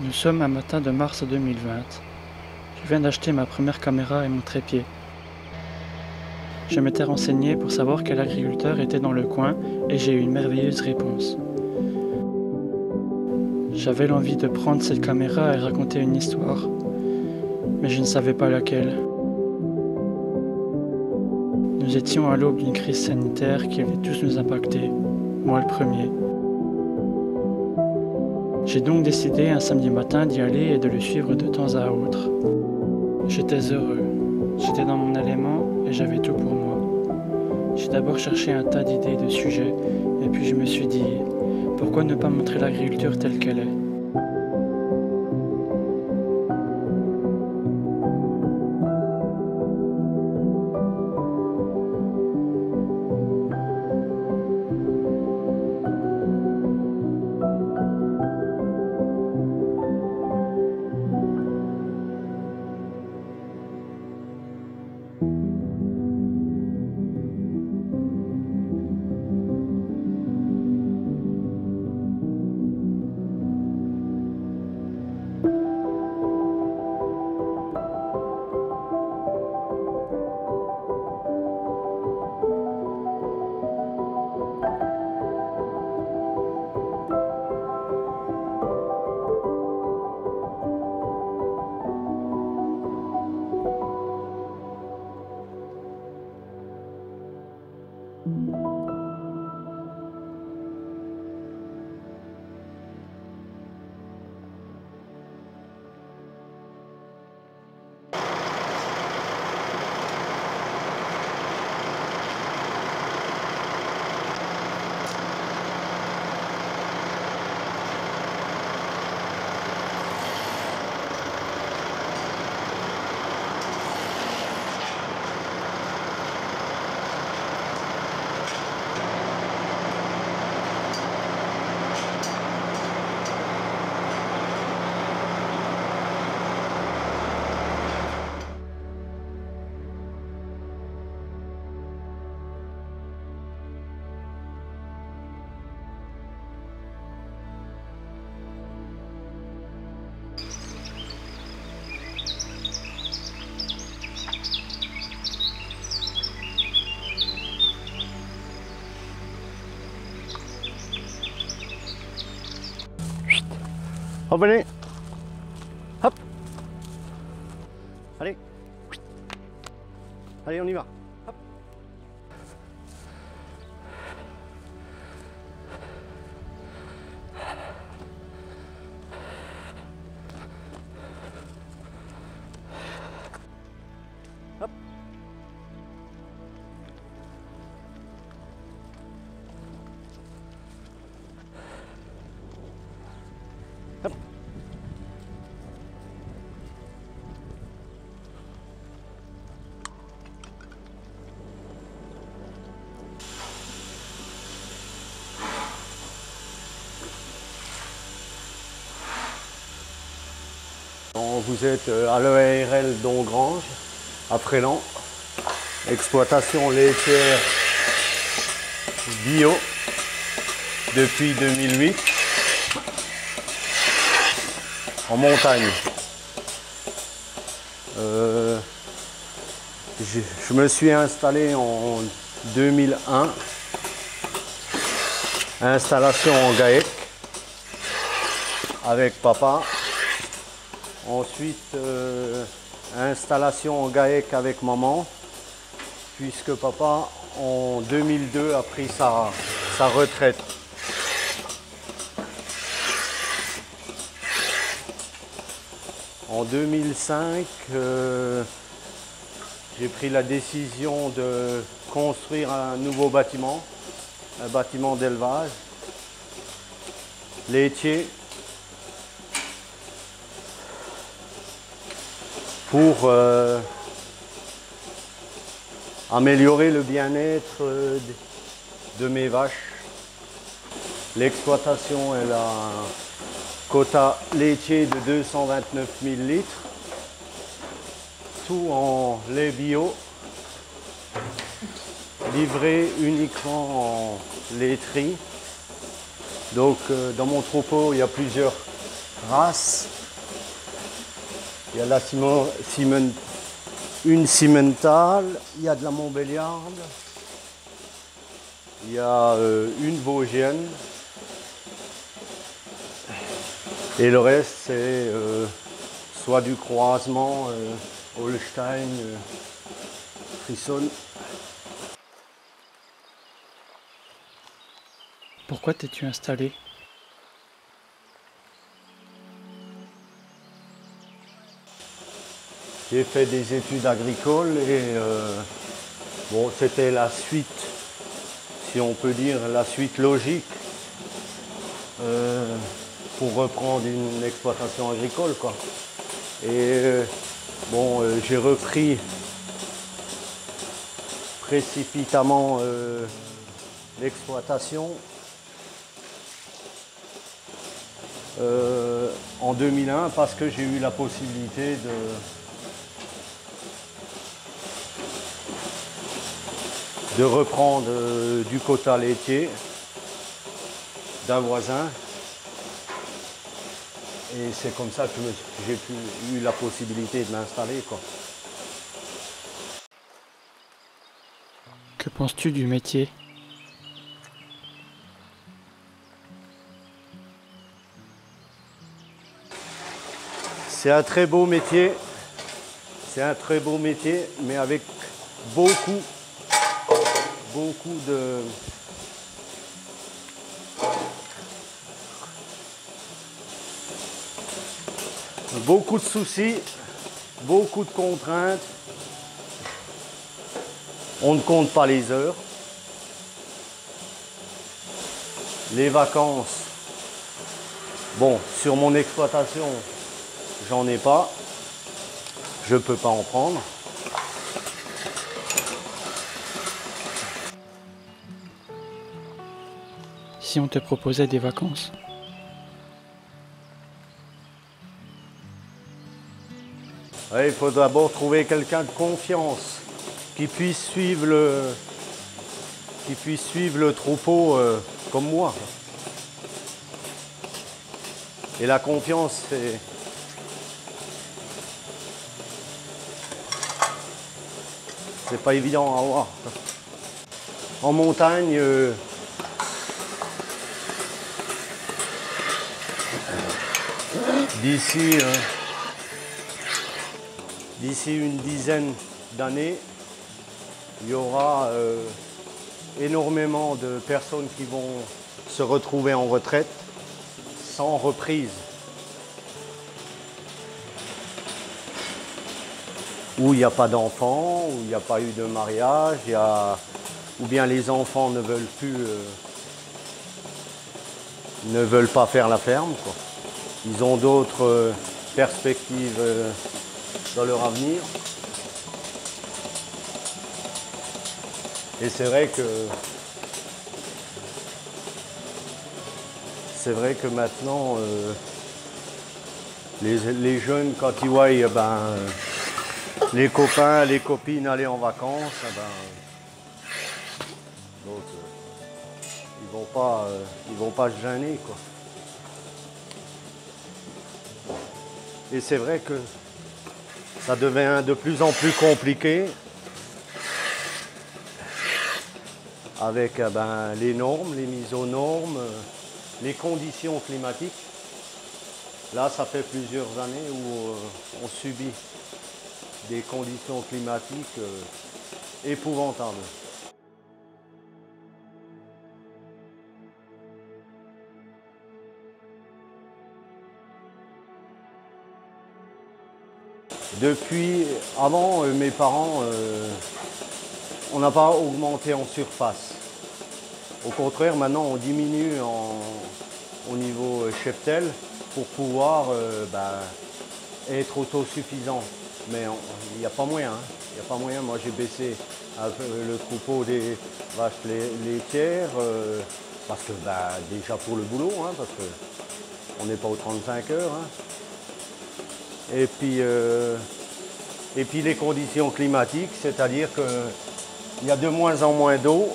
Nous sommes un matin de mars 2020. Je viens d'acheter ma première caméra et mon trépied. Je m'étais renseigné pour savoir quel agriculteur était dans le coin et j'ai eu une merveilleuse réponse. J'avais l'envie de prendre cette caméra et raconter une histoire, mais je ne savais pas laquelle. Nous étions à l'aube d'une crise sanitaire qui allait tous nous impacter, moi le premier. J'ai donc décidé un samedi matin d'y aller et de le suivre de temps à autre. J'étais heureux, j'étais dans mon élément et j'avais tout pour moi. J'ai d'abord cherché un tas d'idées de sujets et puis je me suis dit, pourquoi ne pas montrer l'agriculture telle qu'elle est ? Hop, allez. Hop. Allez. Allez, on y va. Hop. Hop. Hop. Vous êtes à l'EARL d'Ongrange, à Fréland, exploitation laitière bio depuis 2008, en montagne. Je me suis installé en 2001, installation en GAEC avec papa. Ensuite, installation en GAEC avec maman, puisque papa, en 2002, a pris sa retraite. En 2005, j'ai pris la décision de construire un nouveau bâtiment, un bâtiment d'élevage laitier, pour améliorer le bien-être de mes vaches. L'exploitation, elle a un quota laitier de 229 000 litres, tout en lait bio, livré uniquement en laiterie. Donc dans mon troupeau, il y a plusieurs races. Il y a une Simmental, il y a de la Montbéliarde, il y a une Vosgienne. Et le reste, c'est soit du croisement, Holstein, Frisson. Pourquoi t'es-tu installé? J'ai fait des études agricoles et bon, c'était la suite, si on peut dire, la suite logique pour reprendre une exploitation agricole, quoi. Et bon, j'ai repris précipitamment l'exploitation en 2001 parce que j'ai eu la possibilité de reprendre du quota laitier d'un voisin. Et c'est comme ça que j'ai eu la possibilité de m'installer, quoi. Que penses-tu du métier? C'est un très beau métier. C'est un très beau métier, mais avec beaucoup de... Beaucoup de soucis, beaucoup de contraintes. On ne compte pas les heures. Les vacances, bon, sur mon exploitation, j'en ai pas. Je ne peux pas en prendre. Si on te proposait des vacances? Ouais, il faut d'abord trouver quelqu'un de confiance qui puisse suivre le troupeau comme moi. Et la confiance, c'est pas évident à avoir. En montagne, d'ici une dizaine d'années, il y aura énormément de personnes qui vont se retrouver en retraite sans reprise. Où il n'y a pas d'enfants, où il n'y a pas eu de mariage, ou bien les enfants ne veulent pas faire la ferme, quoi. Ils ont d'autres perspectives dans leur avenir. Et c'est vrai que maintenant, les jeunes, quand ils voient les copains, les copines aller en vacances, donc, ils vont pas se gêner, quoi. Et c'est vrai que ça devient de plus en plus compliqué avec les normes, les mises aux normes, les conditions climatiques. Là, ça fait plusieurs années où on subit des conditions climatiques épouvantables. Depuis, avant, mes parents, on n'a pas augmenté en surface. Au contraire, maintenant, on diminue au niveau cheptel pour pouvoir être autosuffisant. Mais il n'y a pas moyen. Il n'y a pas moyen. Moi, j'ai baissé le troupeau des vaches laitières parce que déjà pour le boulot, hein, parce qu'on n'est pas aux 35 heures. Hein. Et puis les conditions climatiques, c'est-à-dire qu'il y a de moins en moins d'eau.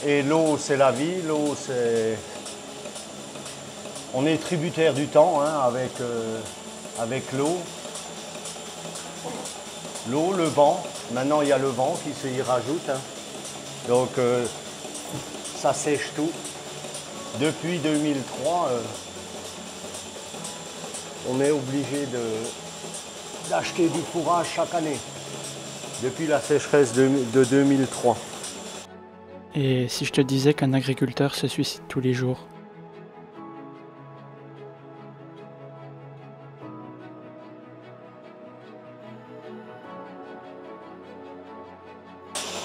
Et l'eau, c'est la vie. L'eau, c'est... On est tributaire du temps, hein, avec l'eau. L'eau, le vent. Maintenant, il y a le vent qui s'y rajoute. Hein. Donc, ça sèche tout. Depuis 2003, on est obligé d'acheter du fourrage chaque année. Depuis la sécheresse de 2003. Et si je te disais qu'un agriculteur se suicide tous les jours?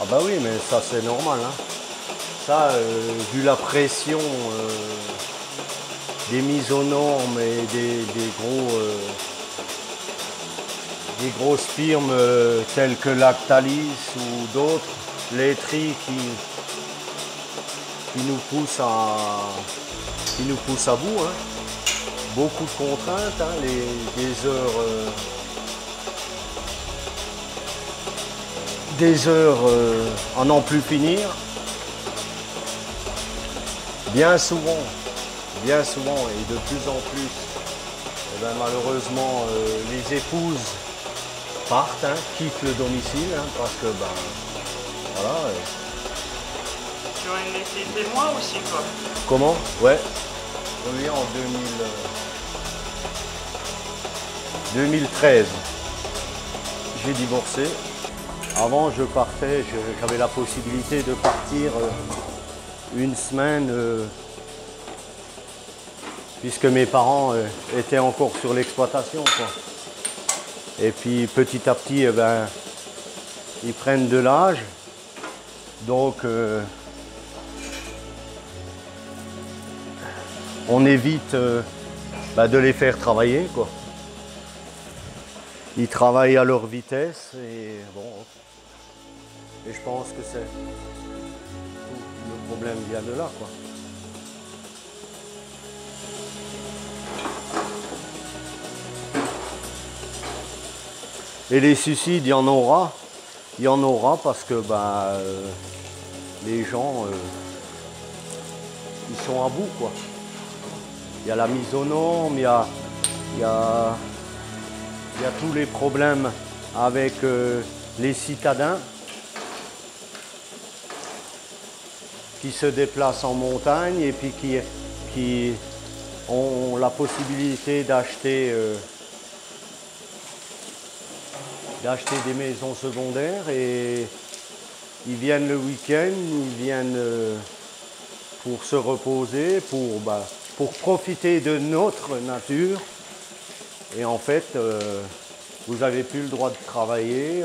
Ah bah oui, mais ça c'est normal. Hein. Ça, vu la pression des mises aux normes et des grosses firmes telles que Lactalis ou d'autres, laiteries qui nous poussent à bout. Hein. Beaucoup de contraintes, hein, des heures à n'en plus finir. Bien souvent et de plus en plus, eh ben, malheureusement, les épouses partent, hein, quittent le domicile, hein, parce que, ben, voilà. Tu as été témoin aussi, quoi? Comment? Ouais. Oui, en 2013, j'ai divorcé. Avant, je partais, j'avais la possibilité de partir une semaine, puisque mes parents étaient encore sur l'exploitation, quoi. Et puis petit à petit, eh ben, ils prennent de l'âge. Donc on évite de les faire travailler, quoi. Ils travaillent à leur vitesse et bon. Et je pense que le problème vient de là, quoi. Et les suicides, il y en aura. Il y en aura parce que les gens, ils sont à bout, quoi. Il y a la mise aux normes, il y a tous les problèmes avec les citadins qui se déplacent en montagne et puis qui ont la possibilité d'acheter des maisons secondaires et ils viennent le week-end, ils viennent pour se reposer, pour profiter de notre nature. Et en fait, vous n'avez plus le droit de travailler,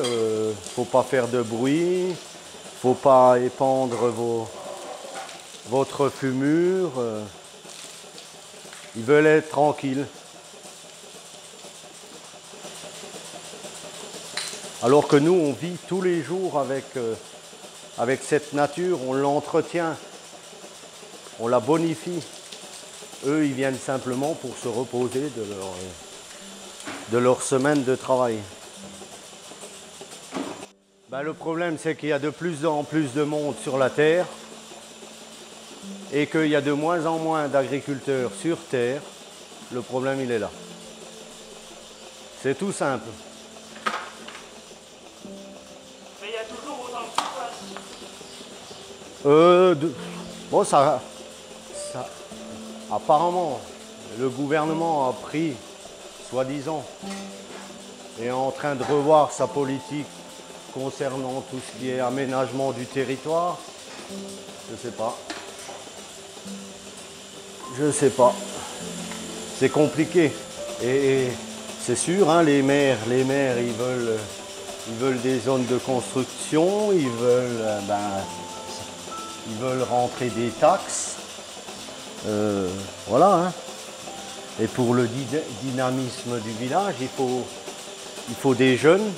faut pas faire de bruit, faut pas épandre votre fumure. Ils veulent être tranquilles. Alors que nous, on vit tous les jours avec cette nature, on l'entretient, on la bonifie. Eux, ils viennent simplement pour se reposer de leur semaine de travail. Le problème, c'est qu'il y a de plus en plus de monde sur la Terre et qu'il y a de moins en moins d'agriculteurs sur Terre. Le problème, il est là. C'est tout simple. Mais il y a toujours autant de surface. Apparemment, le gouvernement a pris, soi-disant, est en train de revoir sa politique concernant tout ce qui est aménagement du territoire. Je sais pas. C'est compliqué. Et c'est sûr, hein, les maires, ils veulent des zones de construction, ils veulent rentrer des taxes. Voilà. Hein. Et pour le dynamisme du village, il faut des jeunes.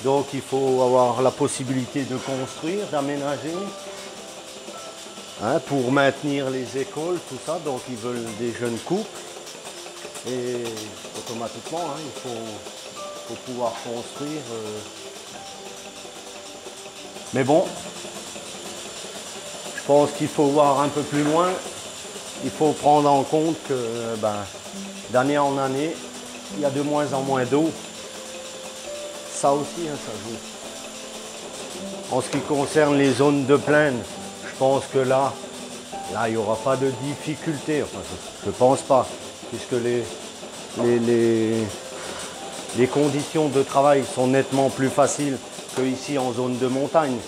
Donc il faut avoir la possibilité de construire, d'aménager, hein, pour maintenir les écoles, tout ça. Donc ils veulent des jeunes couples. Et automatiquement, hein, il faut pouvoir construire. Mais bon, je pense qu'il faut voir un peu plus loin. Il faut prendre en compte que d'année en année, il y a de moins en moins d'eau. ça aussi, hein, ça joue. En ce qui concerne les zones de plaine, je pense que là, il n'y aura pas de difficulté. Enfin, je ne pense pas, puisque les conditions de travail sont nettement plus faciles qu'ici en zone de montagne.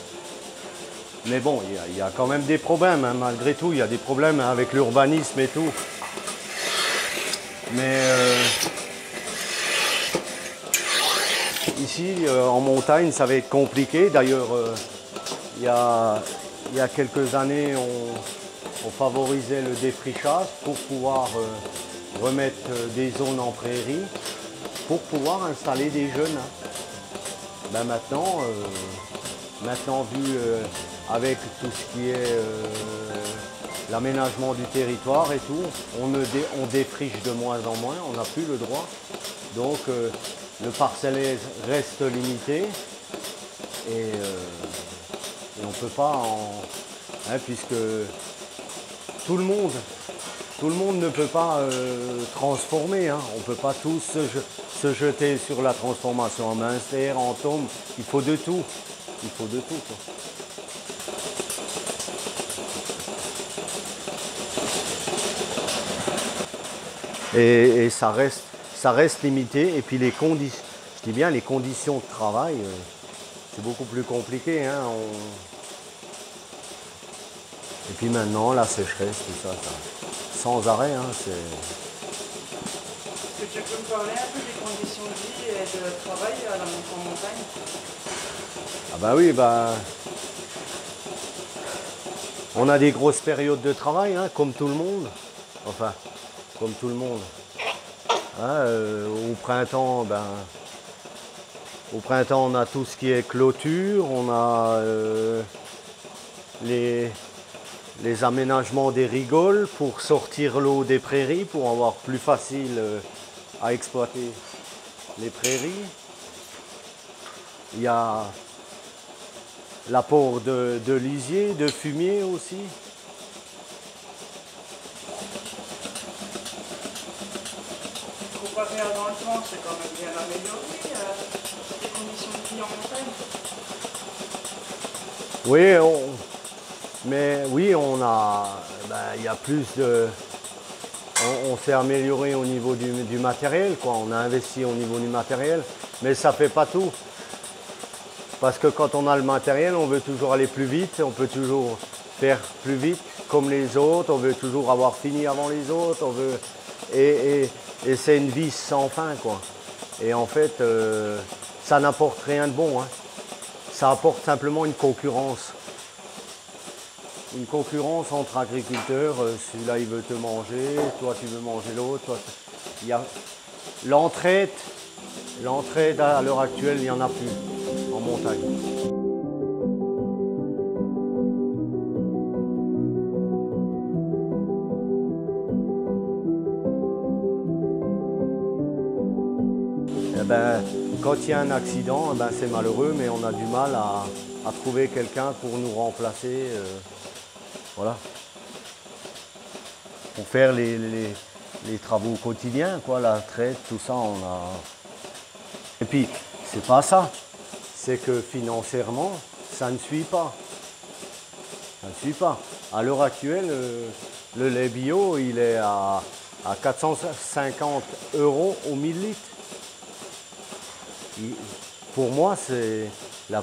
Mais bon, il y a quand même des problèmes, hein, malgré tout. Il y a des problèmes avec l'urbanisme et tout. Mais ici, en montagne, ça va être compliqué. D'ailleurs, il y a quelques années, on favorisait le défrichage pour pouvoir remettre des zones en prairie, pour pouvoir installer des jeunes. Ben maintenant, vu avec tout ce qui est l'aménagement du territoire et tout, on défriche de moins en moins, on n'a plus le droit. Donc le parcellaire reste limité et on ne peut pas puisque tout le monde ne peut pas transformer. Hein. On ne peut pas tous se jeter sur la transformation en minster, en tome. Il faut de tout. Il faut de tout, quoi. Et ça reste limité. Et puis les conditions, je dis bien les conditions de travail, c'est beaucoup plus compliqué. Hein. Et puis maintenant, la sécheresse, tout ça sans arrêt. Hein, est-ce que tu peux me parler un peu des conditions de vie et de travail en montagne? Ah bah oui, on a des grosses périodes de travail, hein, comme tout le monde. Enfin, comme tout le monde. Hein, au printemps, on a tout ce qui est clôture, on a les aménagements des rigoles pour sortir l'eau des prairies, pour avoir plus facile à exploiter les prairies. Il y a l'apport de lisier, de fumier aussi. Comparé à dans le temps, c'est quand même bien amélioré les conditions de vie en montagne. Oui, mais oui, il y a plus de... On s'est amélioré au niveau du matériel, quoi. On a investi au niveau du matériel, mais ça ne fait pas tout. Parce que quand on a le matériel, on veut toujours aller plus vite, on peut toujours faire plus vite comme les autres, on veut toujours avoir fini avant les autres, et c'est une vie sans fin, quoi. Et en fait, ça n'apporte rien de bon, hein. Ça apporte simplement une concurrence. Une concurrence entre agriculteurs, celui-là il veut te manger, toi tu veux manger l'autre. Il y a l'entraide à l'heure actuelle, il n'y en a plus en montagne. Quand il y a un accident, c'est malheureux, mais on a du mal à trouver quelqu'un pour nous remplacer. Voilà. Pour faire les travaux quotidiens, quoi, la traite, tout ça, on a. Et puis, c'est pas ça. C'est que financièrement, ça ne suit pas. Ça ne suit pas. À l'heure actuelle, le lait bio, il est à 450 € au 1000 litres. Pour moi, c'est la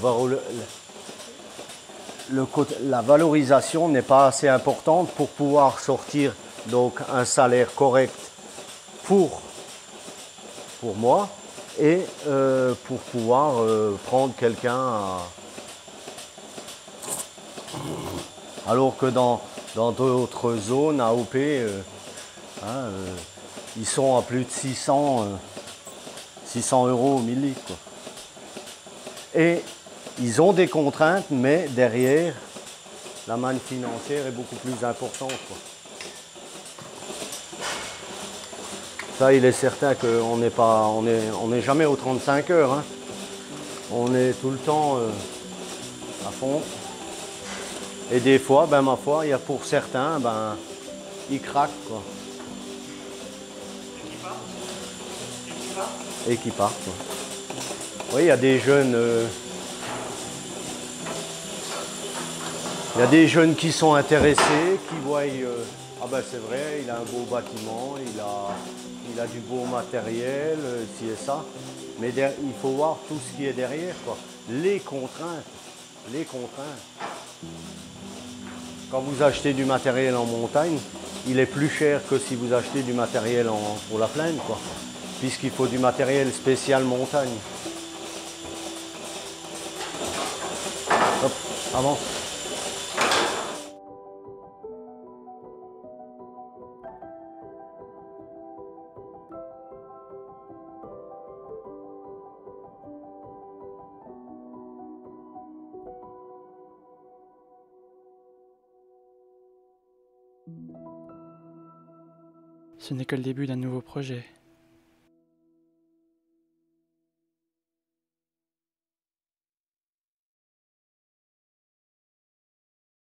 valorisation n'est pas assez importante pour pouvoir sortir donc un salaire correct pour moi et pour pouvoir prendre quelqu'un. Alors que dans d'autres zones AOP, ils sont à plus de 600 € au 1000 litres, quoi. Et ils ont des contraintes, mais derrière, la manne financière est beaucoup plus importante, quoi. Ça, il est certain qu'on n'est jamais aux 35 heures. Hein. On est tout le temps à fond. Et des fois, ma foi, il y a pour certains, ils craquent, quoi. Et qui partent, quoi. Oui, il y a des jeunes. Il y a des jeunes qui sont intéressés, qui voient, ah ben c'est vrai, il a un beau bâtiment, il a du beau matériel, ci et ça. Mais il faut voir tout ce qui est derrière, quoi. Les contraintes. Les contraintes. Quand vous achetez du matériel en montagne, il est plus cher que si vous achetez du matériel pour la plaine, quoi. Puisqu'il faut du matériel spécial montagne. Hop, avance. Ce n'est que le début d'un nouveau projet.